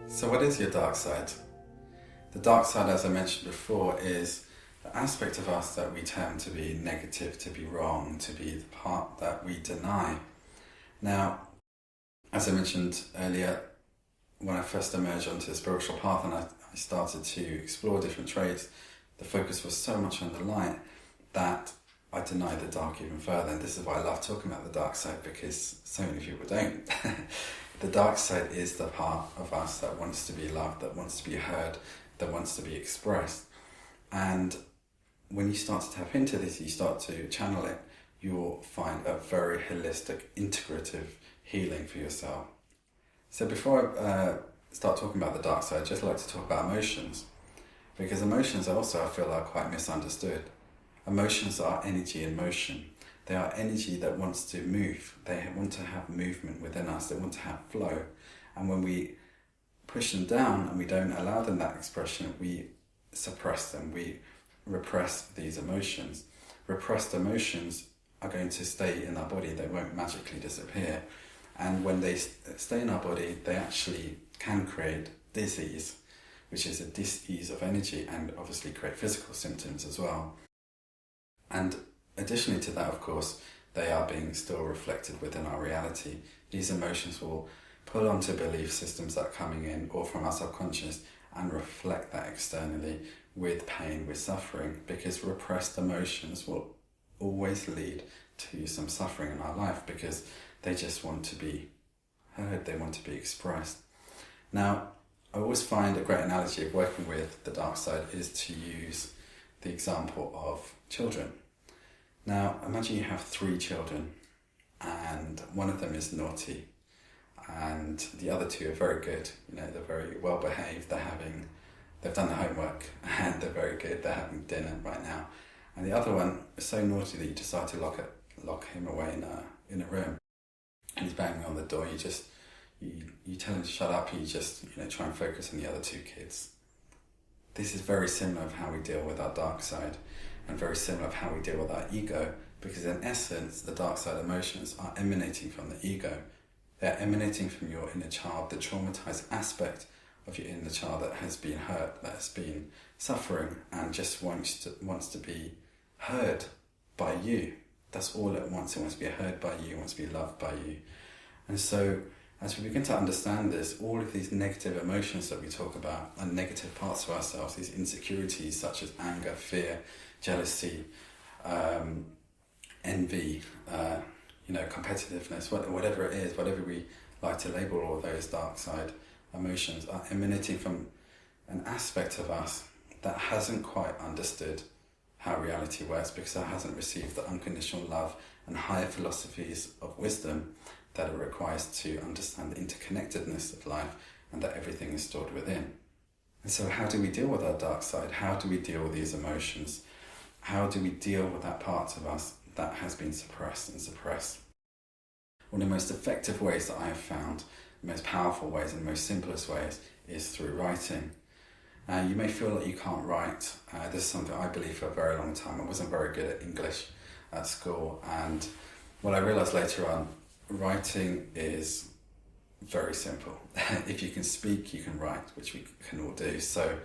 So what is your dark side? The dark side, as I mentioned before, is the aspect of us that we term to be negative, to be wrong, to be the part that we deny. Now, as I mentioned earlier, when I first emerged onto the spiritual path and I started to explore different traits, the focus was so much on the light that I denied the dark even further. And this is why I love talking about the dark side, because so many people don't. The dark side is the part of us that wants to be loved, that wants to be heard, that wants to be expressed. And when you start to tap into this, you start to channel it, you'll find a very holistic, integrative healing for yourself. So before I start talking about the dark side, I'd just like to talk about emotions. Because emotions also, I feel, are quite misunderstood. Emotions are energy in motion. They are energy that wants to move. They want to have movement within us. They want to have flow. And when we push them down and we don't allow them that expression, we suppress them. We repress these emotions. Repressed emotions are going to stay in our body. They won't magically disappear. And when they stay in our body, they actually can create disease, which is a dis-ease of energy, and obviously create physical symptoms as well. And additionally to that, of course, they are being still reflected within our reality. These emotions will pull onto belief systems that are coming in or from our subconscious and reflect that externally with pain, with suffering, because repressed emotions will always lead to some suffering in our life because they just want to be heard, they want to be expressed. Now, I always find a great analogy of working with the dark side is to use the example of children. Now, imagine you have 3 children and one of them is naughty and the other 2 are very good. You know, they're very well behaved, they've done their homework and they're very good, they're having dinner right now. And the other one is so naughty that you decide to lock him away in a room. And he's banging on the door, you tell him to shut up, you just try and focus on the other 2 kids. This is very similar of how we deal with our dark side and very similar of how we deal with our ego, because in essence, the dark side emotions are emanating from the ego. They're emanating from your inner child, the traumatized aspect of your inner child that has been hurt, that has been suffering and just wants to be heard by you. That's all it wants. It wants to be heard by you, it wants to be loved by you. And so as we begin to understand this, all of these negative emotions that we talk about and negative parts of ourselves, these insecurities such as anger, fear, jealousy, envy, competitiveness, whatever it is, whatever we like to label all those dark side emotions, are emanating from an aspect of us that hasn't quite understood how reality works, because it hasn't received the unconditional love and higher philosophies of wisdom that it requires to understand the interconnectedness of life and that everything is stored within. And so how do we deal with our dark side? How do we deal with these emotions? How do we deal with that part of us that has been suppressed? One of the most effective ways that I have found, the most powerful ways and the most simplest ways, is through writing. You may feel that you can't write. This is something I believed for a very long time. I wasn't very good at English at school, and what I realised later on, writing is very simple. If you can speak, you can write, which we can all do. So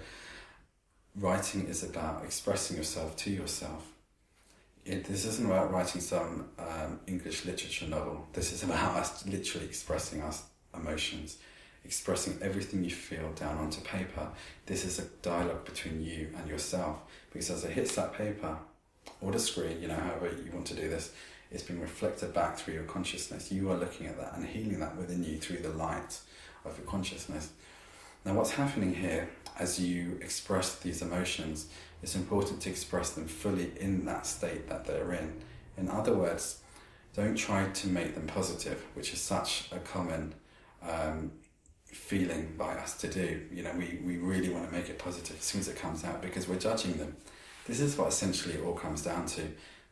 writing is about expressing yourself to yourself. This isn't about writing some English literature novel. This is about us literally expressing our emotions, expressing everything you feel down onto paper. This is a dialogue between you and yourself, because as it hits that paper or the screen, however you want to do this, it's being reflected back through your consciousness. You are looking at that and healing that within you through the light of your consciousness. Now, what's happening here as you express these emotions, it's important to express them fully in that state that they're in. In other words, don't try to make them positive, which is such a common feeling by us to do. We really want to make it positive as soon as it comes out because we're judging them. This is what essentially it all comes down to.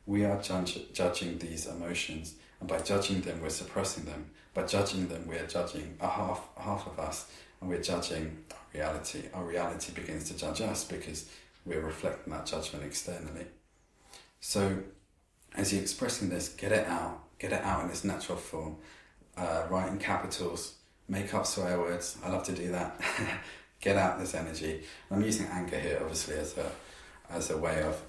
We are judging these emotions, and by judging them, we're suppressing them. By judging them, we're judging a half of us, and we're judging reality. Our reality begins to judge us because we're reflecting that judgment externally. So as you're expressing this, get it out in its natural form. Write in capitals, make up swear words. I love to do that. Get out this energy. I'm using anger here, obviously, as a way of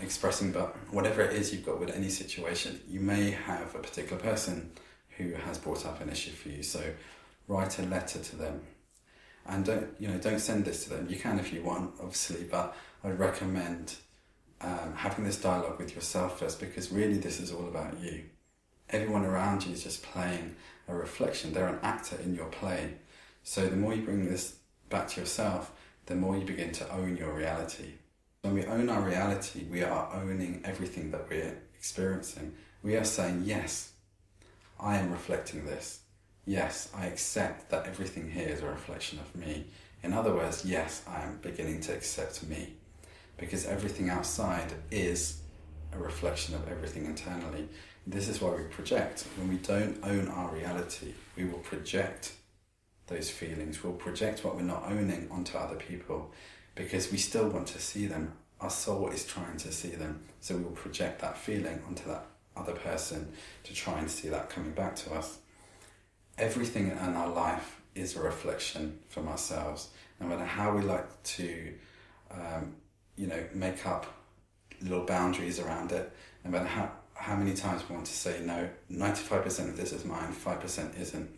expressing, but whatever it is you've got with any situation, you may have a particular person who has brought up an issue for you. So write a letter to them, and don't send this to them. You can if you want, obviously, but I would recommend having this dialogue with yourself first, because really this is all about you. Everyone around you is just playing a reflection. They're an actor in your play. So the more you bring this back to yourself, the more you begin to own your reality. When we own our reality, we are owning everything that we're experiencing. We are saying, yes, I am reflecting this. Yes, I accept that everything here is a reflection of me. In other words, yes, I am beginning to accept me, because everything outside is a reflection of everything internally. This is why we project. When we don't own our reality, we will project those feelings. We'll project what we're not owning onto other people, because we still want to see them. Our soul is trying to see them. So we will project that feeling onto that other person to try and see that coming back to us. Everything in our life is a reflection from ourselves. No matter how we like to, make up little boundaries around it, no matter how many times we want to say, no, 95% of this is mine, 5% isn't,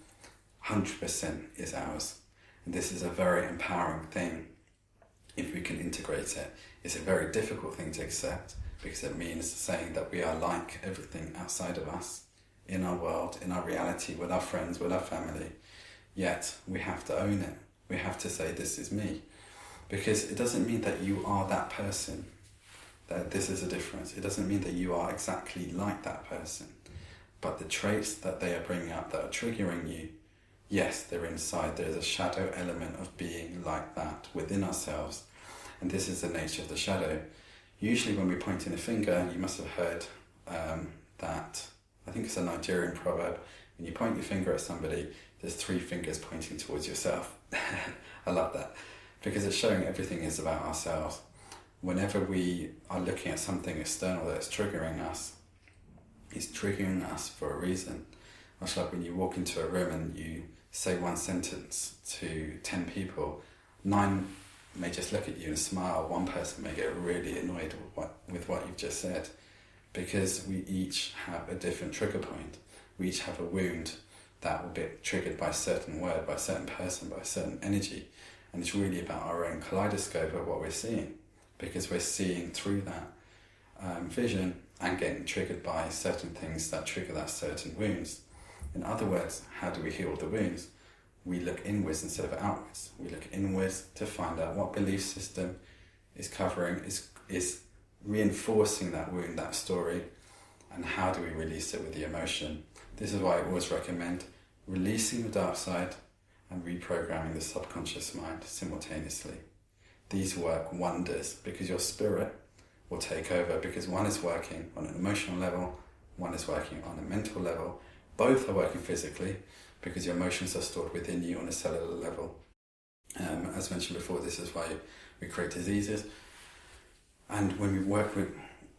100% is ours. And this is a very empowering thing if we can integrate it. It's a very difficult thing to accept, because it means saying that we are like everything outside of us, in our world, in our reality, with our friends, with our family. Yet we have to own it. We have to say, this is me. Because it doesn't mean that you are that person, that this is a difference. It doesn't mean that you are exactly like that person. But the traits that they are bringing up that are triggering you, yes, they're inside. There's a shadow element of being like that within ourselves. And this is the nature of the shadow. Usually when we point in a finger, you must have heard that, I think it's a Nigerian proverb, when you point your finger at somebody, there's 3 fingers pointing towards yourself. I love that, because it's showing everything is about ourselves. Whenever we are looking at something external that's triggering us, it's triggering us for a reason. Much like when you walk into a room and you say one sentence to 10 people, 9 may just look at you and smile. One person may get really annoyed with what you've just said, because we each have a different trigger point. We each have a wound that will be triggered by a certain word, by a certain person, by a certain energy. And it's really about our own kaleidoscope of what we're seeing, because we're seeing through that vision and getting triggered by certain things that trigger that certain wounds. In other words, how do we heal the wounds? We look inwards instead of outwards. We look inwards to find out what belief system is covering, is reinforcing that wound, that story, and how do we release it with the emotion. This is why I always recommend releasing the dark side and reprogramming the subconscious mind simultaneously. These work wonders, because your spirit will take over, because one is working on an emotional level, one is working on a mental level. Both are working physically, because your emotions are stored within you on a cellular level. As mentioned before, this is why we create diseases. And when we work with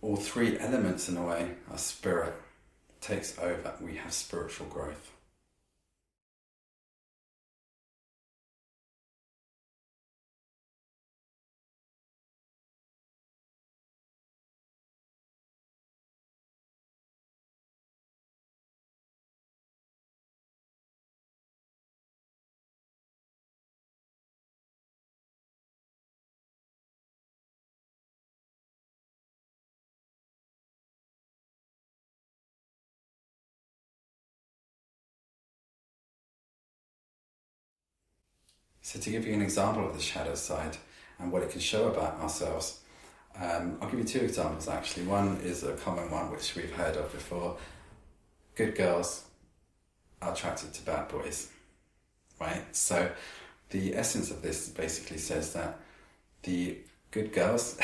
all 3 elements in a way, our spirit takes over. We have spiritual growth. So to give you an example of the shadow side and what it can show about ourselves, I'll give you 2 examples actually. One is a common one which we've heard of before. Good girls are attracted to bad boys, right? So the essence of this basically says that the good girls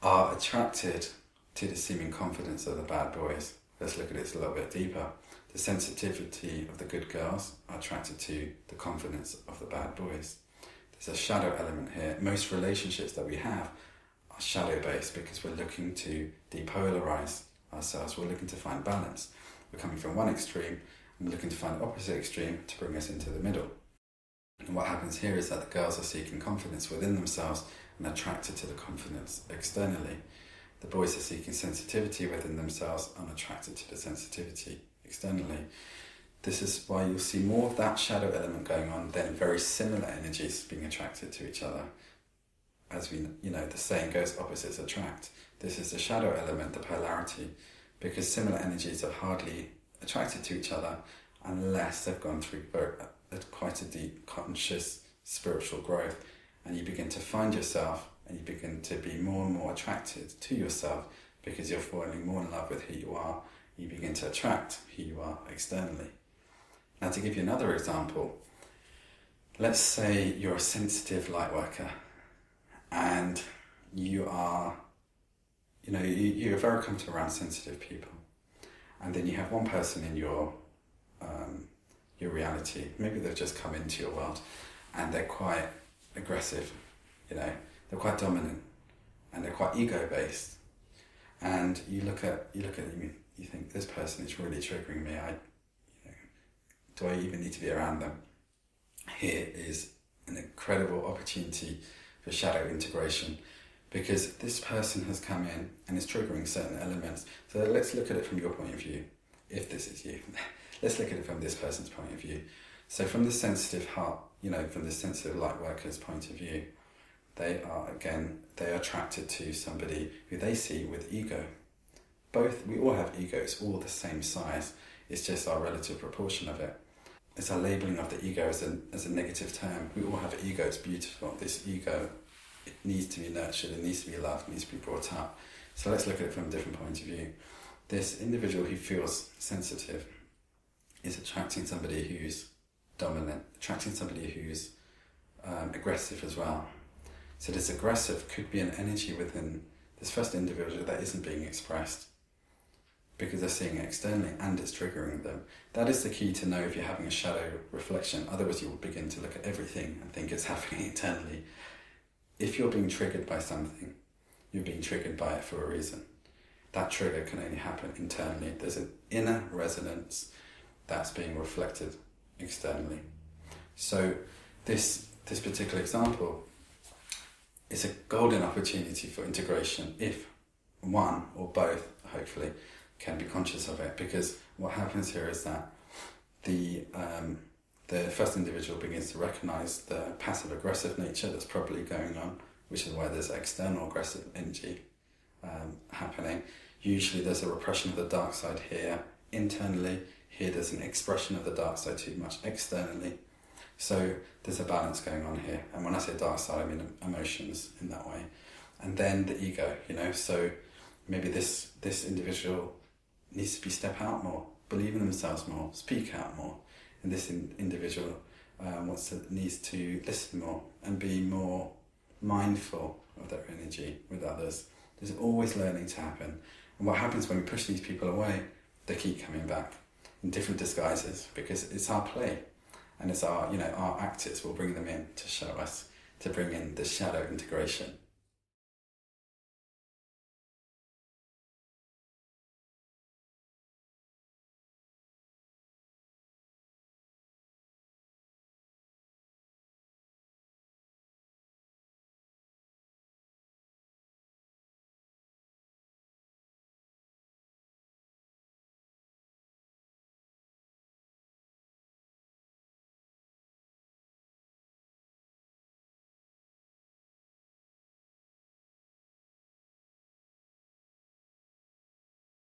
are attracted to the seeming confidence of the bad boys. Let's look at this a little bit deeper. The sensitivity of the good girls are attracted to the confidence of the bad boys. There's a shadow element here. Most relationships that we have are shadow-based, because we're looking to depolarize ourselves. We're looking to find balance. We're coming from one extreme and we're looking to find the opposite extreme to bring us into the middle. And what happens here is that the girls are seeking confidence within themselves and attracted to the confidence externally. The boys are seeking sensitivity within themselves and attracted to the sensitivity externally. This is why you'll see more of that shadow element going on than very similar energies being attracted to each other. As we, the saying goes, opposites attract. This is the shadow element, the polarity, because similar energies are hardly attracted to each other unless they've gone through quite a deep conscious spiritual growth, and you begin to find yourself and you begin to be more and more attracted to yourself because you're falling more in love with who you are. You begin to attract who you are externally. Now, to give you another example, let's say you're a sensitive light worker and you are, you're very comfortable around sensitive people, and then you have one person in your reality, maybe they've just come into your world and they're quite aggressive, they're quite dominant and they're quite ego-based, and you look at them, you think, this person is really triggering me. Do I even need to be around them? Here is an incredible opportunity for shadow integration, because this person has come in and is triggering certain elements. So let's look at it from your point of view, if this is you. Let's look at it from this person's point of view. So from the sensitive heart, from the sensitive light worker's point of view, they are attracted to somebody who they see with ego. We all have ego, it's all the same size, it's just our relative proportion of it. It's our labelling of the ego as a negative term. We all have ego, it's beautiful. This ego, it needs to be nurtured, it needs to be loved, it needs to be brought up. So let's look at it from a different point of view. This individual who feels sensitive is attracting somebody who's dominant, attracting somebody who's aggressive as well. So this aggressive could be an energy within this first individual that isn't being expressed because they're seeing it externally and it's triggering them. That is the key to know if you're having a shadow reflection. Otherwise you will begin to look at everything and think it's happening internally. If you're being triggered by something, you're being triggered by it for a reason. That trigger can only happen internally. There's an inner resonance that's being reflected externally. So this particular example is a golden opportunity for integration if one or both, hopefully, can be conscious of it, because what happens here is that the first individual begins to recognize the passive aggressive nature that's probably going on, which is why there's external aggressive energy happening. Usually there's a repression of the dark side here internally. Here there's an expression of the dark side too much externally. So there's a balance going on here. And when I say dark side, I mean emotions in that way. And then the ego, so maybe this individual needs to step out more, believe in themselves more, speak out more. And this individual needs to listen more and be more mindful of their energy with others. There's always learning to happen. And what happens when we push these people away, they keep coming back in different disguises, because it's our play. And it's our actors will bring them in to show us, to bring in the shadow integration.